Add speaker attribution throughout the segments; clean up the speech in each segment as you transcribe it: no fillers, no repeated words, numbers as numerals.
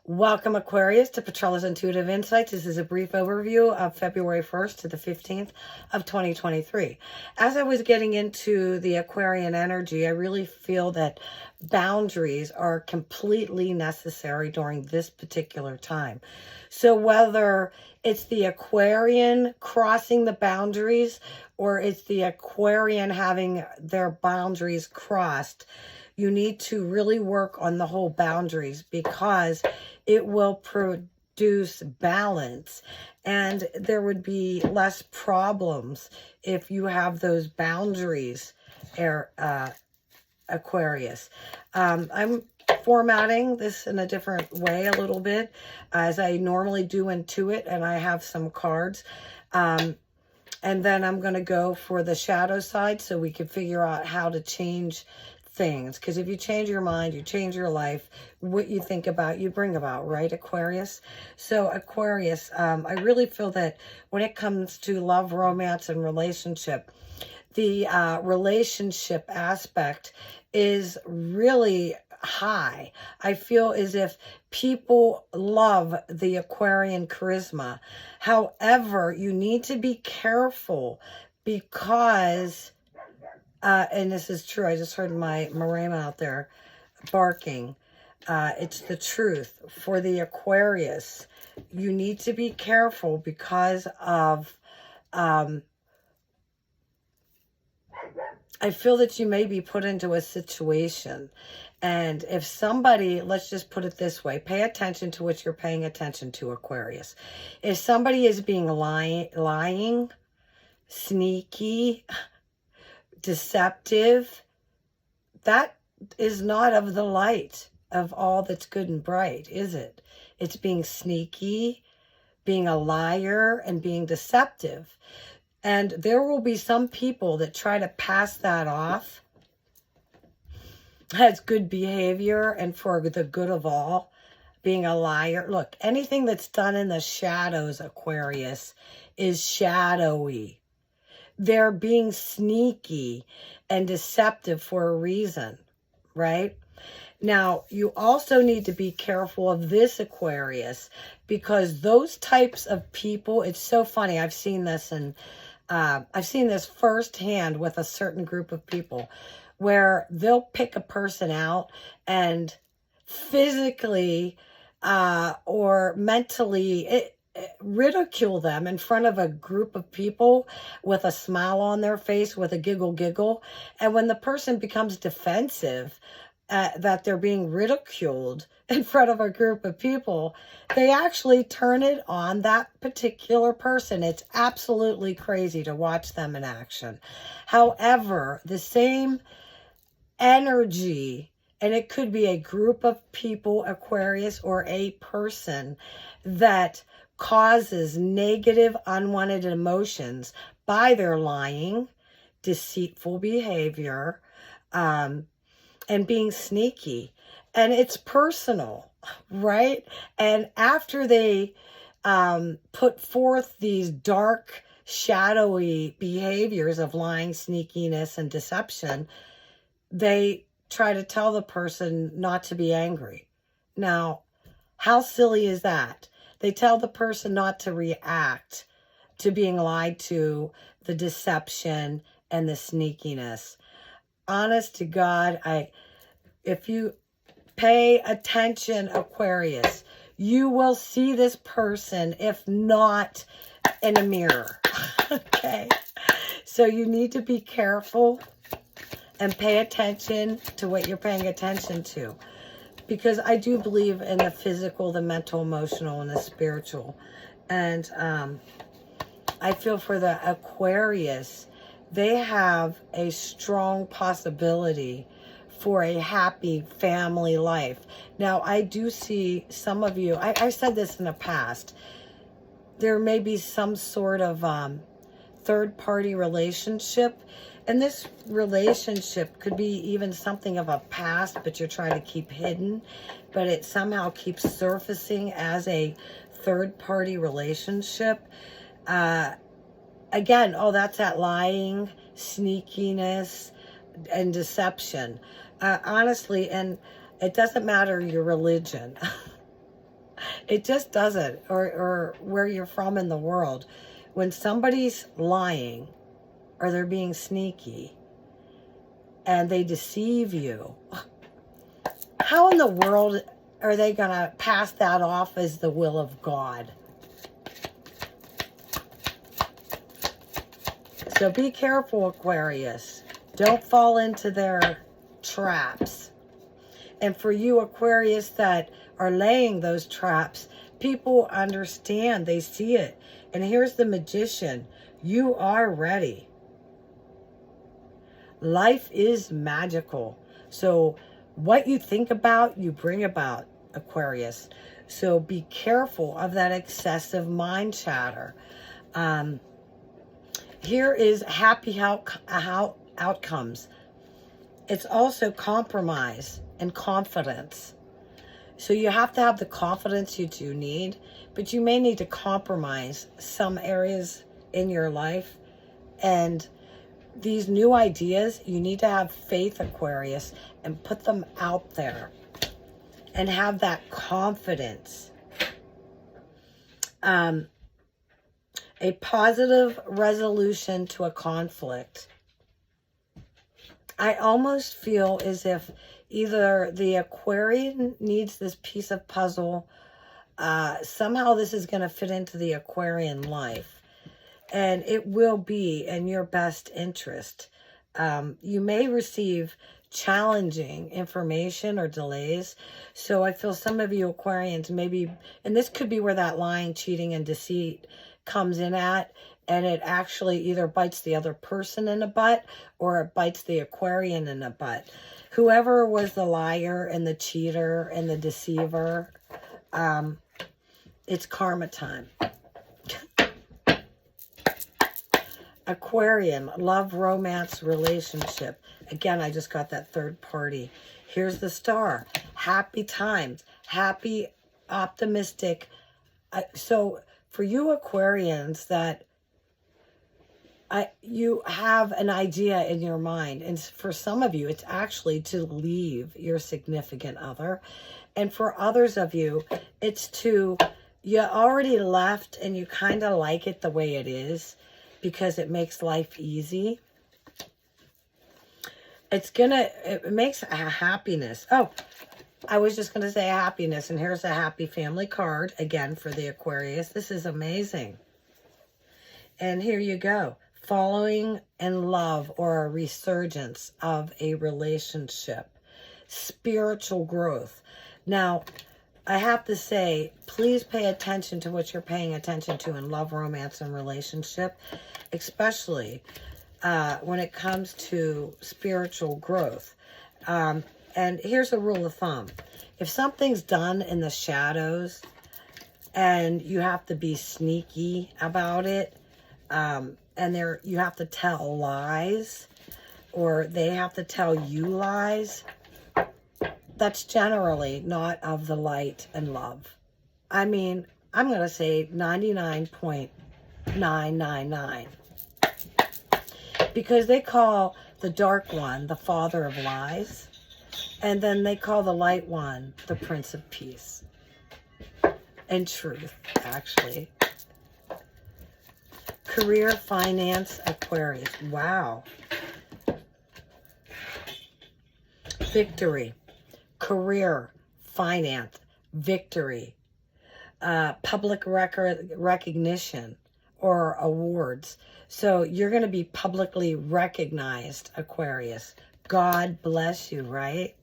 Speaker 1: Welcome, Aquarius, to Petrella's Intuitive Insights. This is a brief overview of February 1st to the 15th of 2023. As I was getting into the Aquarian energy, I really feel that boundaries are completely necessary during this particular time. So whether it's the Aquarian crossing the boundaries or it's the Aquarian having their boundaries crossed, you need to really work on the whole boundaries because it will produce balance and there would be less problems if you have those boundaries, Aquarius. I'm formatting this in a different way a little bit as I normally do Intuit, and I have some cards. And then I'm going to go for the shadow side so we can figure out how to change things, because if you change your mind, you change your life. What you think about, you bring about, right, Aquarius? So Aquarius, I really feel that when it comes to love, romance, and relationship, the relationship aspect is really high. I feel as if people love the Aquarian charisma. However, you need to be careful because and this is true. I just heard my Marema out there barking. It's the truth. For the Aquarius, you need to be careful because of, I feel that you may be put into a situation. And if somebody, let's just put it this way, pay attention to what you're paying attention to, Aquarius. If somebody is being lying, sneaky, deceptive, that is not of the light of all that's good and bright, is it? It's being sneaky, being a liar, and being deceptive. And there will be some people that try to pass that off as good behavior and for the good of all. Being a liar. Look, anything that's done in the shadows, Aquarius, is shadowy. They're being sneaky and deceptive for a reason, right? Now, you also need to be careful of this, Aquarius, because those types of people, it's so funny. I've seen this firsthand with a certain group of people where they'll pick a person out and physically or mentally ridicule them in front of a group of people with a smile on their face, with a giggle. And when the person becomes defensive that they're being ridiculed in front of a group of people, they actually turn it on that particular person. It's absolutely crazy to watch them in action. However, the same energy, and it could be a group of people, Aquarius, or a person that causes negative, unwanted emotions by their lying, deceitful behavior, and being sneaky. And it's personal, right? And after they put forth these dark, shadowy behaviors of lying, sneakiness, and deception, they try to tell the person not to be angry. Now, how silly is that? They tell the person not to react to being lied to, the deception, and the sneakiness. Honest to God, if you pay attention, Aquarius, you will see this person, if not in a mirror. Okay? So you need to be careful and pay attention to what you're paying attention to. Because I do believe in the physical, the mental, emotional, and the spiritual. And I feel for the Aquarius, they have a strong possibility for a happy family life. Now, I do see some of you, I said this in the past, there may be some sort of third-party relationship. And this relationship could be even something of a past, but you're trying to keep hidden, but it somehow keeps surfacing as a third-party relationship. Again, that's that lying, sneakiness, and deception. Honestly, and it doesn't matter your religion. It just doesn't. Or where you're from in the world. When somebody's lying or they're being sneaky and they deceive you, how in the world are they going to pass that off as the will of God? So be careful, Aquarius. Don't fall into their traps. And for you, Aquarius, that are laying those traps, people understand. They see it. And here's the Magician. You are ready. Life is magical. So what you think about, you bring about, Aquarius. So be careful of that excessive mind chatter. Here is happy outcomes. It's also compromise and confidence. So you have to have the confidence you do need, but you may need to compromise some areas in your life. And these new ideas, you need to have faith, Aquarius, and put them out there and have that confidence. A positive resolution to a conflict. I almost feel as if either the Aquarian needs this piece of puzzle. Somehow this is going to fit into the Aquarian life. And it will be in your best interest. You may receive challenging information or delays. So I feel some of you Aquarians maybe, and this could be where that lying, cheating, and deceit comes in at, and it actually either bites the other person in the butt or it bites the Aquarian in the butt. Whoever was the liar and the cheater and the deceiver, it's karma time. Aquarian, love, romance, relationship. Again, I just got that third party. Here's the star. Happy times. Happy, optimistic. So for you Aquarians that you have an idea in your mind, and for some of you, it's actually to leave your significant other. And for others of you, it's to, you already left and you kind of like it the way it is because it makes life easy. It makes a happiness. Oh, I was just going to say happiness, and here's a happy family card, again, for the Aquarius. This is amazing. And here you go. Following in love, or a resurgence of a relationship. Spiritual growth. Now, I have to say, please pay attention to what you're paying attention to in love, romance, and relationship, especially when it comes to spiritual growth. And here's a rule of thumb. If something's done in the shadows and you have to be sneaky about it, and you have to tell lies, or they have to tell you lies, that's generally not of the light and love. I mean, I'm going to say 99.999. Because they call the dark one the father of lies. And then they call the light one the Prince of Peace. And truth, actually. Career, finance, Aquarius. Wow. Victory. Career, finance, victory. Public recognition or awards. So you're going to be publicly recognized, Aquarius. God bless you, right?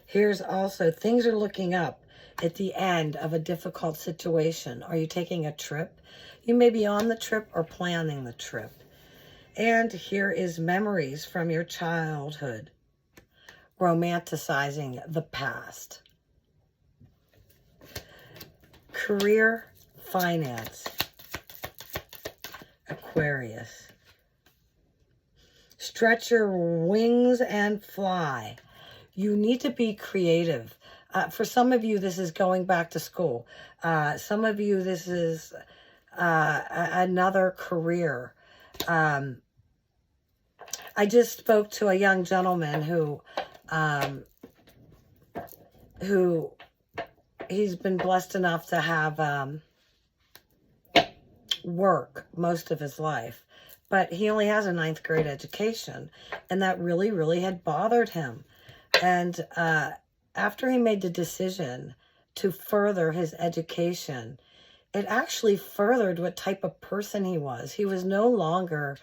Speaker 1: Here's also, things are looking up at the end of a difficult situation. Are you taking a trip? You may be on the trip or planning the trip. And here is memories from your childhood. Romanticizing the past. Career, finance. Aquarius. Stretch your wings and fly. You need to be creative. For some of you, this is going back to school. Some of you, this is another career. I just spoke to a young gentleman who he's been blessed enough to have work most of his life. But he only has a 9th grade education. And that really, really had bothered him. And after he made the decision to further his education, it actually furthered what type of person he was. He was no longer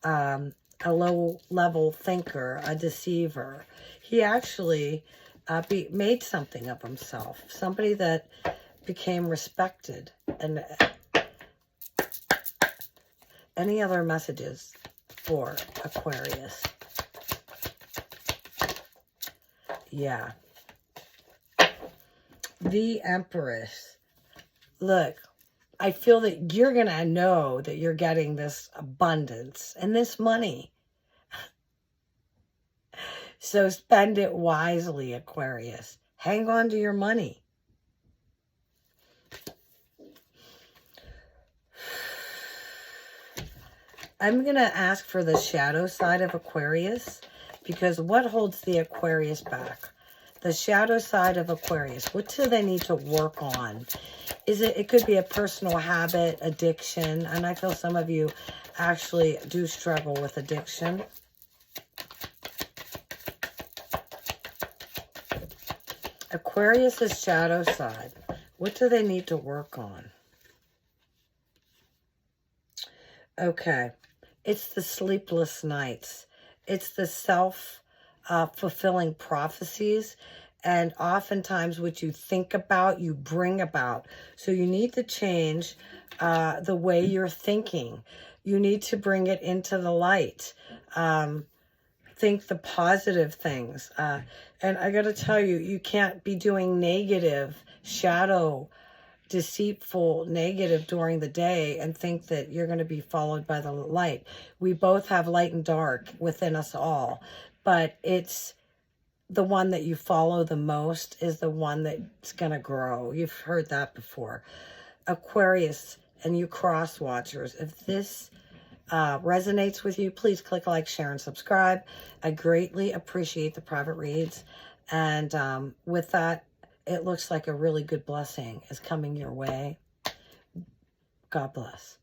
Speaker 1: a low-level thinker, a deceiver. He actually made something of himself, somebody that became respected. And any other messages for Aquarius? Yeah. The Empress. Look, I feel that you're going to know that you're getting this abundance and this money. So spend it wisely, Aquarius. Hang on to your money. I'm going to ask for the shadow side of Aquarius, because what holds the Aquarius back? The shadow side of Aquarius. What do they need to work on? It could be a personal habit, addiction, and I feel some of you actually do struggle with addiction. Aquarius's shadow side. What do they need to work on? Okay. It's the sleepless nights. It's the self-fulfilling prophecies. And oftentimes what you think about, you bring about. So you need to change the way you're thinking. You need to bring it into the light. Think the positive things. And I got to tell you, you can't be doing negative, shadow, deceitful, negative during the day and think that you're going to be followed by the light. We both have light and dark within us all, but it's the one that you follow the most is the one that's going to grow. You've heard that before. Aquarius and you cross watchers, if this resonates with you, please click like, share, and subscribe. I greatly appreciate the private reads. And with that, it looks like a really good blessing is coming your way. God bless.